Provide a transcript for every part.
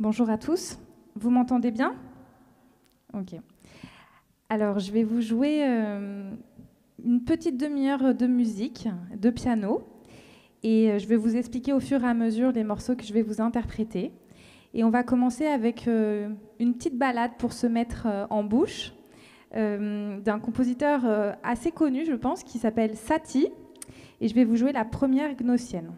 Bonjour à tous. Vous m'entendez bien? Ok. Alors, je vais vous jouer une petite demi-heure de musique, de piano, et je vais vous expliquer au fur et à mesure les morceaux que je vais vous interpréter. Et on va commencer avec une petite ballade pour se mettre en bouche d'un compositeur assez connu, je pense, qui s'appelle Satie. Et je vais vous jouer la première gnossienne.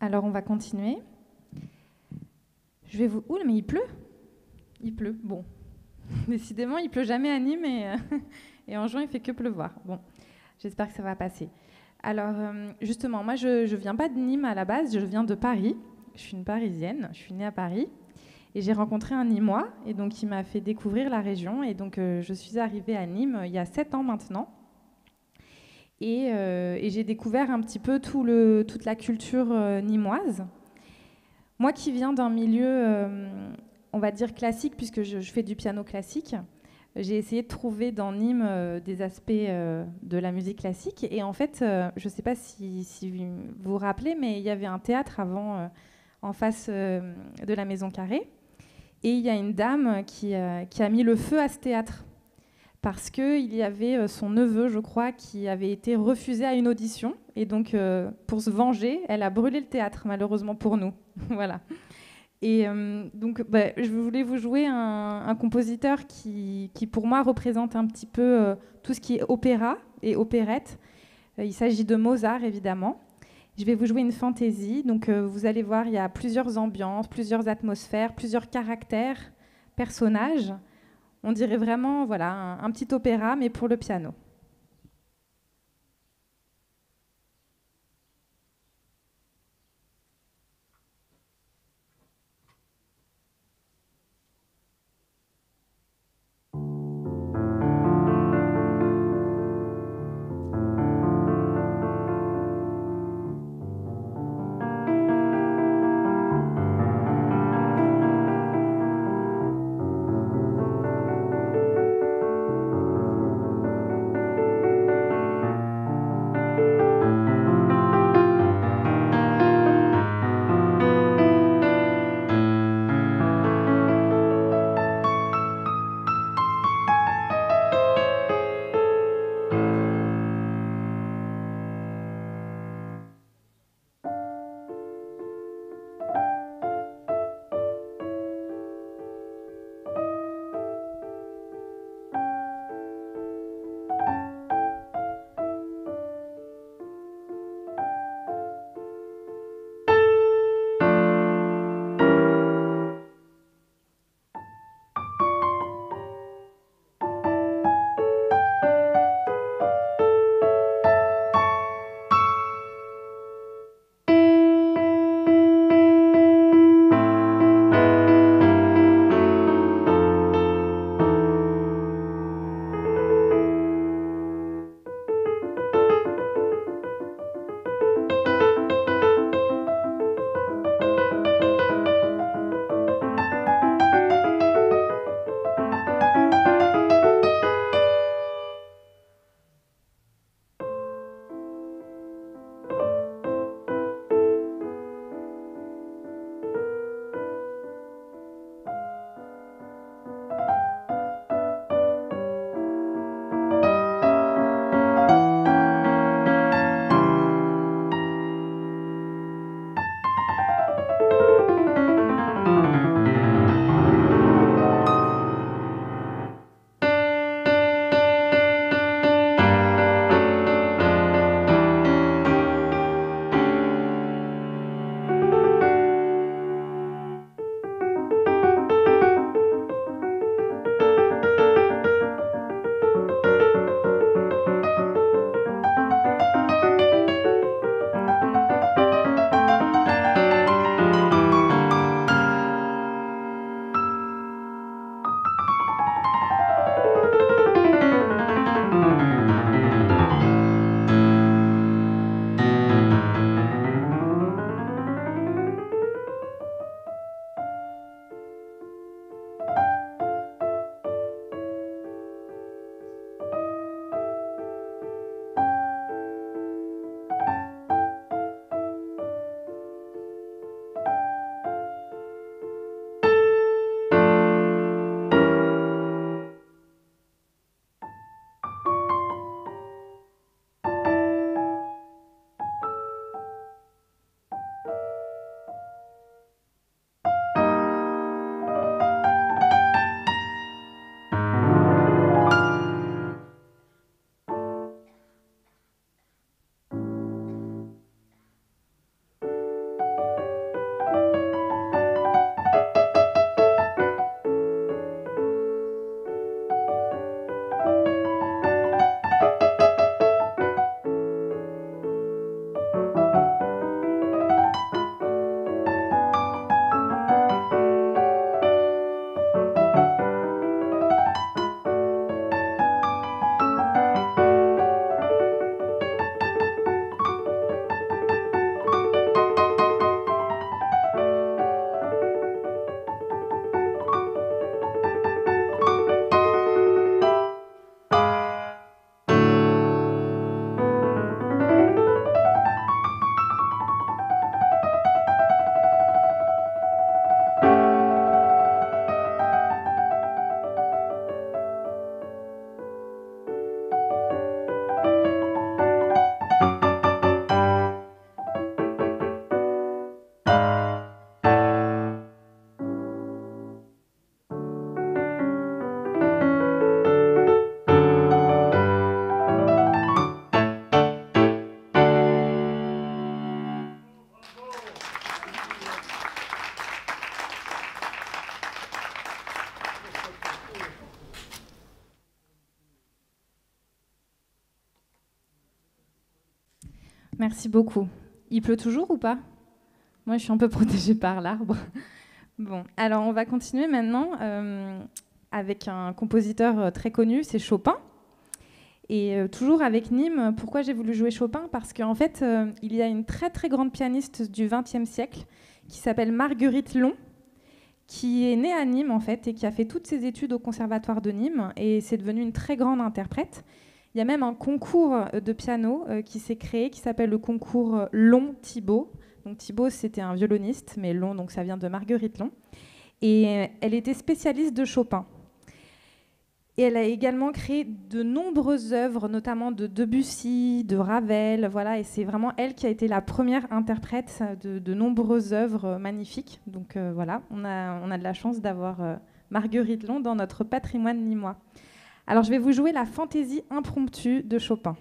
Alors, on va continuer. Je vais vous... Ouh, mais il pleut. Il pleut. Bon. Décidément, il pleut jamais à Nîmes et en juin, il fait que pleuvoir. Bon, j'espère que ça va passer. Alors, justement, moi, je viens pas de Nîmes à la base, je viens de Paris. Je suis une Parisienne, je suis née à Paris. Et j'ai rencontré un Nîmois, et donc il m'a fait découvrir la région. Et donc, je suis arrivée à Nîmes il y a 7 ans maintenant. Et j'ai découvert un petit peu toute la culture nîmoise. Moi qui viens d'un milieu, on va dire classique, puisque je fais du piano classique, j'ai essayé de trouver dans Nîmes des aspects de la musique classique. Et en fait, je ne sais pas si vous vous rappelez, mais il y avait un théâtre avant, en face de la Maison Carrée. Et il y a une dame qui a mis le feu à ce théâtre. parce qu'il y avait son neveu, je crois, qui avait été refusé à une audition. Et donc, pour se venger, elle a brûlé le théâtre, malheureusement pour nous. Voilà. Et donc, je voulais vous jouer un compositeur qui, pour moi, représente un petit peu tout ce qui est opéra et opérette. Il s'agit de Mozart, évidemment. Je vais vous jouer une fantaisie. Donc, vous allez voir, il y a plusieurs ambiances, plusieurs atmosphères, plusieurs caractères, personnages. On dirait vraiment voilà, un petit opéra, mais pour le piano. Merci beaucoup. Il pleut toujours ou pas? Moi, je suis un peu protégée par l'arbre. Bon, alors on va continuer maintenant avec un compositeur très connu, c'est Chopin. Et toujours avec Nîmes, pourquoi j'ai voulu jouer Chopin? Parce qu'en fait, il y a une très très grande pianiste du XXe siècle qui s'appelle Marguerite Long, qui est née à Nîmes en fait et qui a fait toutes ses études au Conservatoire de Nîmes et c'est devenue une très grande interprète. Il y a même un concours de piano qui s'est créé qui s'appelle le concours Long-Thibault. Donc Thibault, c'était un violoniste, mais Long, donc ça vient de Marguerite Long. Et elle était spécialiste de Chopin. Et elle a également créé de nombreuses œuvres, notamment de Debussy, de Ravel, voilà. Et c'est vraiment elle qui a été la première interprète de nombreuses œuvres magnifiques. Donc voilà, on a de la chance d'avoir Marguerite Long dans notre patrimoine nîmois. Alors je vais vous jouer la fantaisie impromptue de Chopin.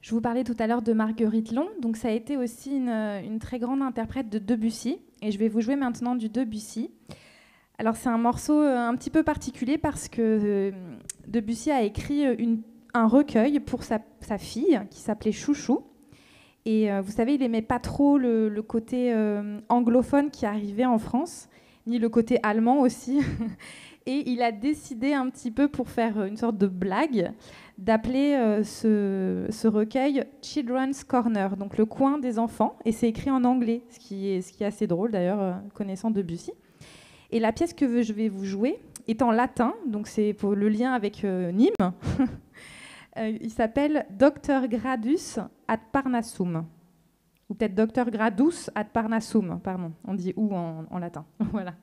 Je vous parlais tout à l'heure de Marguerite Long, donc ça a été aussi une très grande interprète de Debussy, et je vais vous jouer maintenant du Debussy. Alors c'est un morceau un petit peu particulier parce que Debussy a écrit un recueil pour sa fille qui s'appelait Chouchou, et vous savez, il n'aimait pas trop le côté anglophone qui arrivait en France, ni le côté allemand aussi, et il a décidé un petit peu pour faire une sorte de blague d'appeler ce recueil Children's Corner, donc le coin des enfants, et c'est écrit en anglais, ce qui est assez drôle d'ailleurs, connaissant Debussy. Et la pièce que je vais vous jouer est en latin, donc c'est pour le lien avec Nîmes. Il s'appelle Doctor Gradus ad Parnassum, ou peut-être Doctor Gradus ad Parnassum, pardon, on dit ou en latin. Voilà.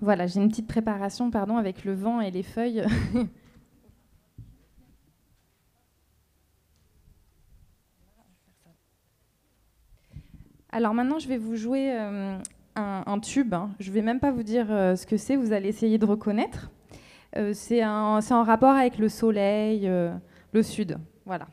Voilà, j'ai une petite préparation, pardon, avec le vent et les feuilles. Alors maintenant, je vais vous jouer un tube. Hein. Je ne vais même pas vous dire ce que c'est, vous allez essayer de reconnaître. C'est en rapport avec le soleil, le sud. Voilà.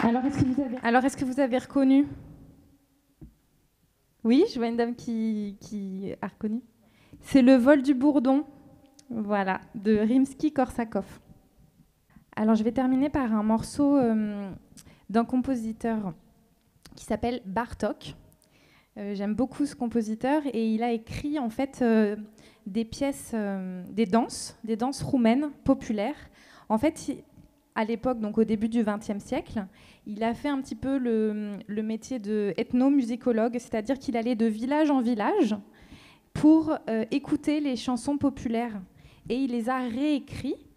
Alors, est-ce que vous avez reconnu? Oui, je vois une dame qui a reconnu. C'est le vol du bourdon, voilà, de Rimsky-Korsakov. Alors, je vais terminer par un morceau d'un compositeur qui s'appelle Bartók. J'aime beaucoup ce compositeur et il a écrit en fait des pièces, des danses roumaines populaires. En fait, à l'époque, donc au début du XXe siècle, il a fait un petit peu le métier de ethnomusicologue, c'est-à-dire qu'il allait de village en village pour écouter les chansons populaires. Et il les a réécrits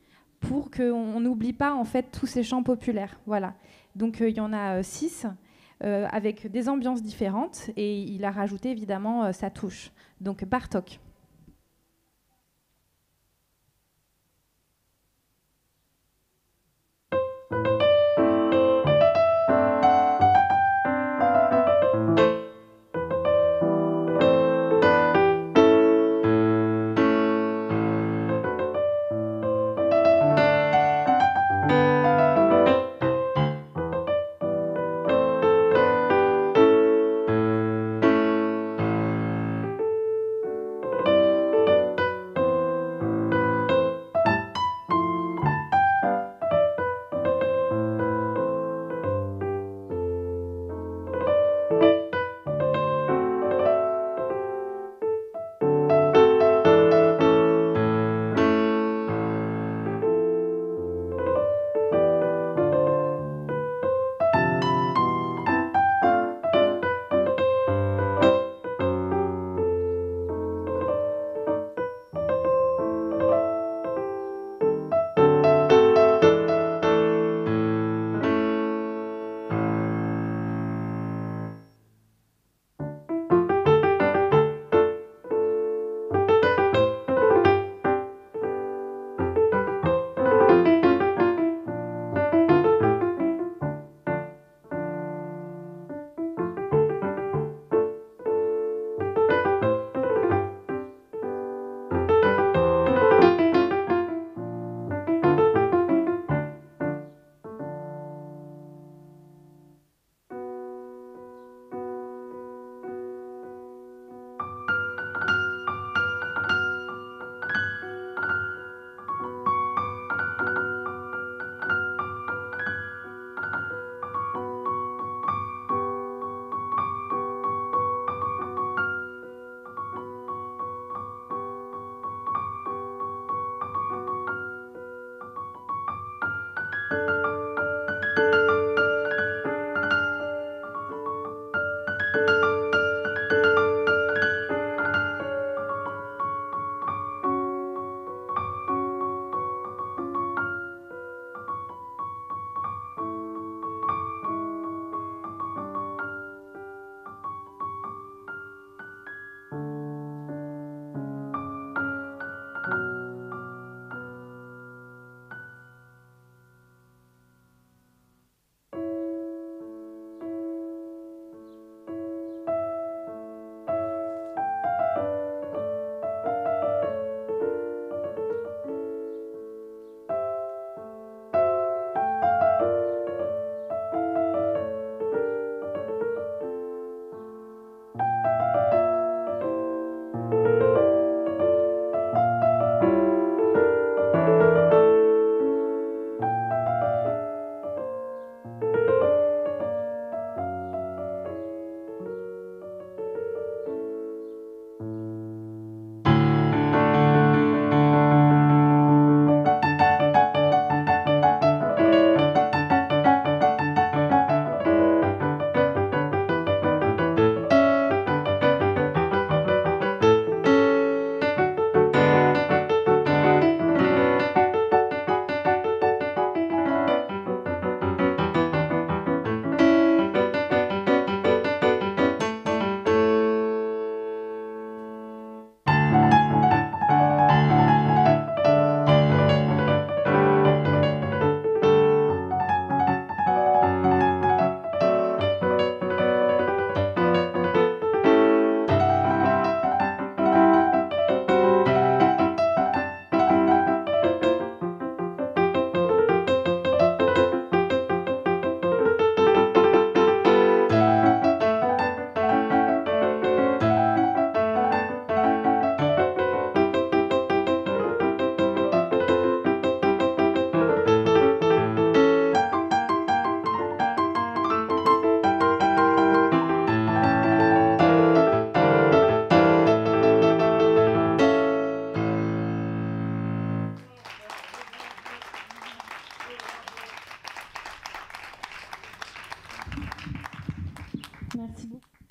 pour qu'on n'oublie pas en fait tous ces chants populaires. Voilà. Donc il y en a 6 avec des ambiances différentes et il a rajouté évidemment sa touche. Donc Bartók.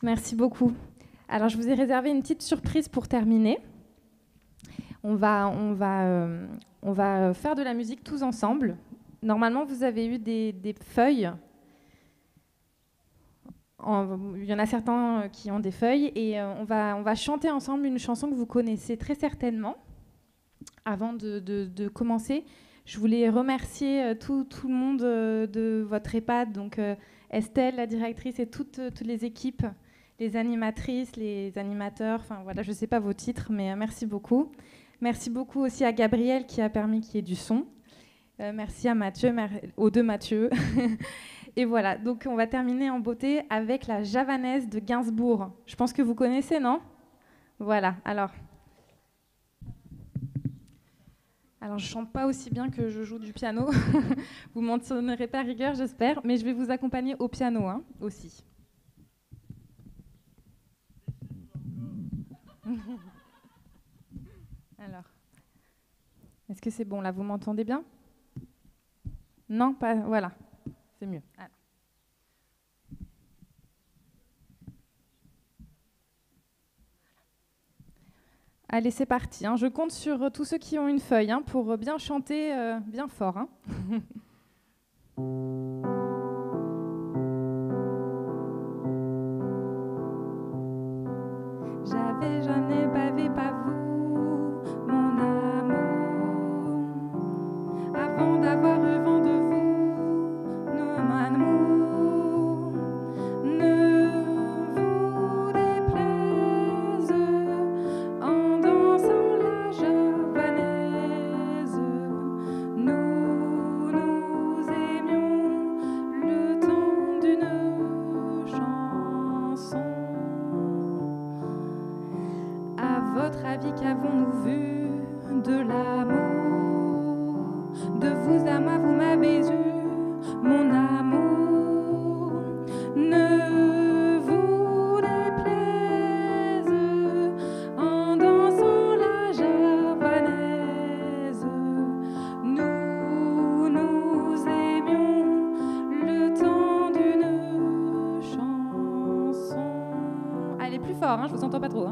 Merci beaucoup. Alors, je vous ai réservé une petite surprise pour terminer. On va faire de la musique tous ensemble. Normalement, vous avez eu des feuilles. Il y en a certains qui ont des feuilles. Et on va chanter ensemble une chanson que vous connaissez très certainement. Avant de commencer, je voulais remercier tout le monde de votre EHPAD, donc Estelle, la directrice, et toutes les équipes, les animatrices, les animateurs, enfin voilà, je ne sais pas vos titres, mais merci beaucoup. Merci beaucoup aussi à Gabriel qui a permis qu'il y ait du son. Merci à Mathieu, aux deux Mathieu. Et voilà, donc on va terminer en beauté avec la Javanaise de Gainsbourg. Je pense que vous connaissez, non? Voilà, alors je ne chante pas aussi bien que je joue du piano. Vous ne m'en sonnerez pas rigueur, j'espère, mais je vais vous accompagner au piano aussi. Alors, est-ce que c'est bon là? Vous m'entendez bien? Non, pas. Voilà, c'est mieux. Alors. Allez, c'est parti. Je compte sur tous ceux qui ont une feuille pour bien chanter bien fort. Je n'ai bavé pas vous, mon amour, avant d'avoir eu vent de vous, mon amour. Ne vous déplaise en dansant la javanaise. Nous aimions le temps d'une chanson. À votre avis, qu'avons-nous vu de l'amour? De vous à moi, vous m'avez eu, mon amour. Ne vous déplaise en dansant la javanaise. Nous aimions le temps d'une chanson. Allez, plus fort, je vous entends pas trop.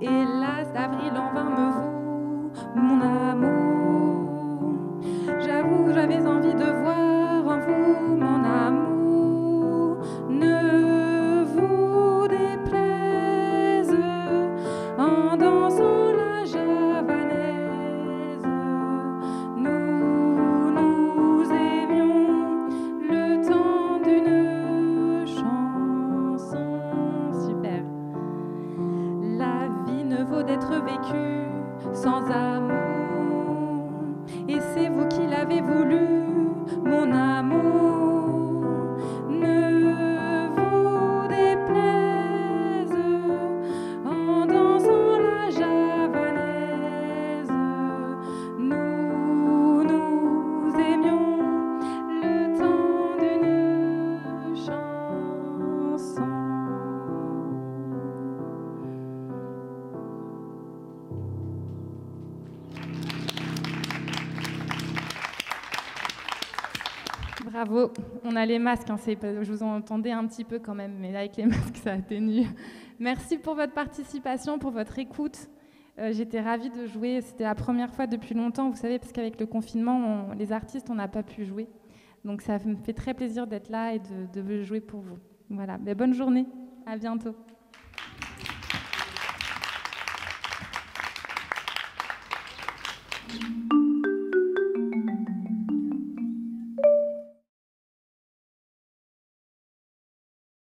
Hélas, d'avril en vain me vaut, mon amour. J'avoue, j'avais envie de voir en vous, mon amour. Ne vous déplaise en dansant la javanaise. Nous aimions le temps d'une chanson. Super. La vie ne vaut d'être vécue sans amour. Et c'est vous qui l'avez voulu, mon amour. Ne vous déplaise en dansant la javanaise. Nous aimions le temps d'une chanson. Bravo, on a les masques, je vous entendais un petit peu quand même, mais avec les masques ça atténue. Merci pour votre participation, pour votre écoute. J'étais ravie de jouer, c'était la première fois depuis longtemps, vous savez, parce qu'avec le confinement, les artistes, on n'a pas pu jouer. Donc ça me fait très plaisir d'être là et de jouer pour vous. Voilà, bonne journée, à bientôt.